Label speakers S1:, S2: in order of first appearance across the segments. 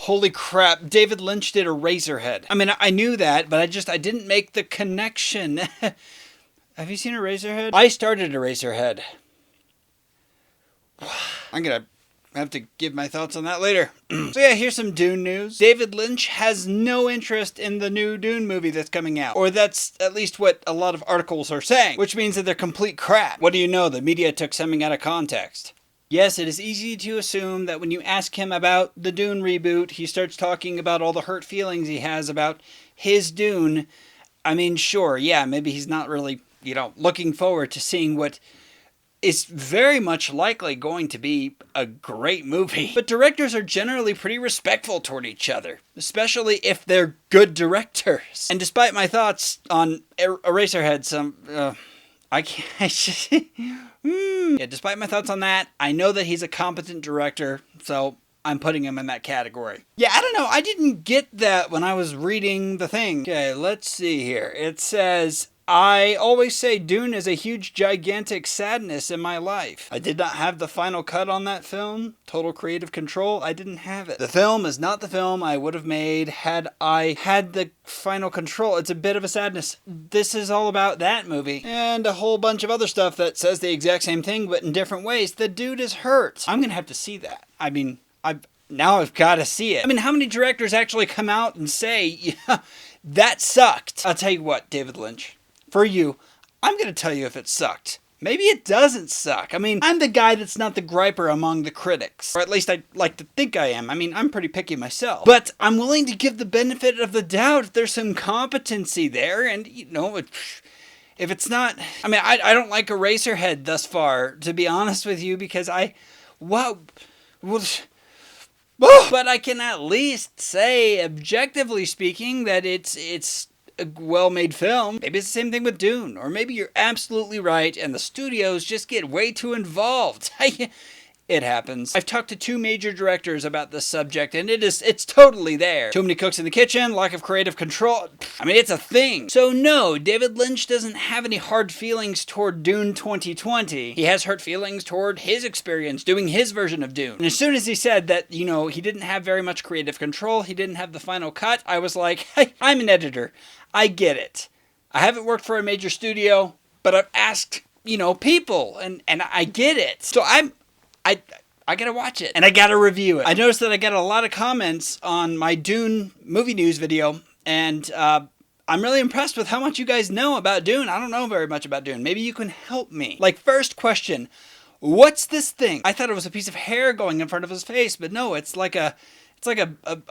S1: Holy crap, David Lynch did Eraserhead. I mean, I knew that, but I didn't make the connection. Have you seen Eraserhead? I started Eraserhead. I'm gonna have to give my thoughts on that later. So yeah, here's some Dune news. David Lynch has no interest in the new Dune movie that's coming out. Or that's at least what a lot of articles are saying. Which means that they're complete crap. What do you know? The media took something out of context. Yes, it is easy to assume that when you ask him about the Dune reboot, he starts talking about all the hurt feelings he has about his Dune. I mean, sure, yeah, maybe he's not really, looking forward to seeing what is very much likely going to be a great movie. But directors are generally pretty respectful toward each other, especially if they're good directors. And despite my thoughts on Eraserhead, yeah, despite my thoughts on that, I know that he's a competent director, so I'm putting him in that category. Yeah, I don't know, I didn't get that when I was reading the thing. Okay, let's see here. It says, I always say Dune is a huge, gigantic sadness in my life. I did not have the final cut on that film. Total creative control, I didn't have it. The film is not the film I would have made had I had the final control. It's a bit of a sadness. This is all about that movie. And a whole bunch of other stuff that says the exact same thing, but in different ways. The dude is hurt. I'm gonna have to see that. I mean, now I've got to see it. I mean, how many directors actually come out and say, yeah, that sucked? I'll tell you what, David Lynch. For you, I'm going to tell you if it sucked. Maybe it doesn't suck. I mean, I'm the guy that's not the griper among the critics. Or at least I like to think I am. I mean, I'm pretty picky myself. But I'm willing to give the benefit of the doubt if there's some competency there. And, if it's not... I mean, I don't like Eraserhead thus far, to be honest with you, because but I can at least say, objectively speaking, that it's a well-made film. Maybe it's the same thing with Dune, or maybe you're absolutely right and the studios just get way too involved. It happens. I've talked to 2 major directors about this subject, and it's totally there. Too many cooks in the kitchen, lack of creative control. I mean, it's a thing. So no, David Lynch doesn't have any hard feelings toward Dune 2020. He has hurt feelings toward his experience doing his version of Dune. And as soon as he said that, he didn't have very much creative control, he didn't have the final cut, I was like, hey, I'm an editor. I get it. I haven't worked for a major studio, but I've asked, people, and I get it. So I gotta watch it, and I gotta review it. I noticed that I got a lot of comments on my Dune movie news video, and I'm really impressed with how much you guys know about Dune. I don't know very much about Dune. Maybe you can help me. Like, first question, what's this thing? I thought it was a piece of hair going in front of his face, but no, it's like a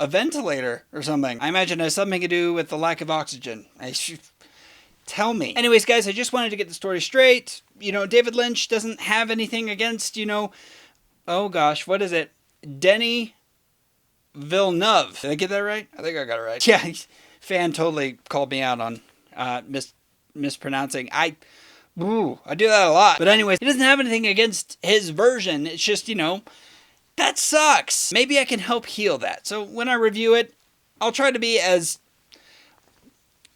S1: ventilator or something. I imagine it has something to do with the lack of oxygen. Tell me. Anyways, guys, I just wanted to get the story straight. David Lynch doesn't have anything against, oh gosh, what is it? Denis Villeneuve. Did I get that right? I think I got it right. Yeah, fan totally called me out on mispronouncing. I do that a lot. But anyways, he doesn't have anything against his version. It's just, that sucks. Maybe I can help heal that. So when I review it, I'll try to be as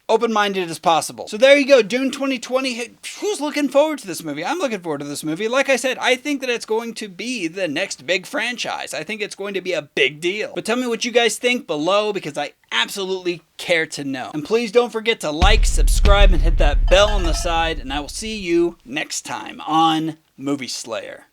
S1: open-minded as possible. So there you go, Dune 2020. Who's looking forward to this movie? I'm looking forward to this movie. Like I said, I think that it's going to be the next big franchise. I think it's going to be a big deal. But tell me what you guys think below, because I absolutely care to know. And please don't forget to like, subscribe, and hit that bell on the side, and I will see you next time on Movie Slayer.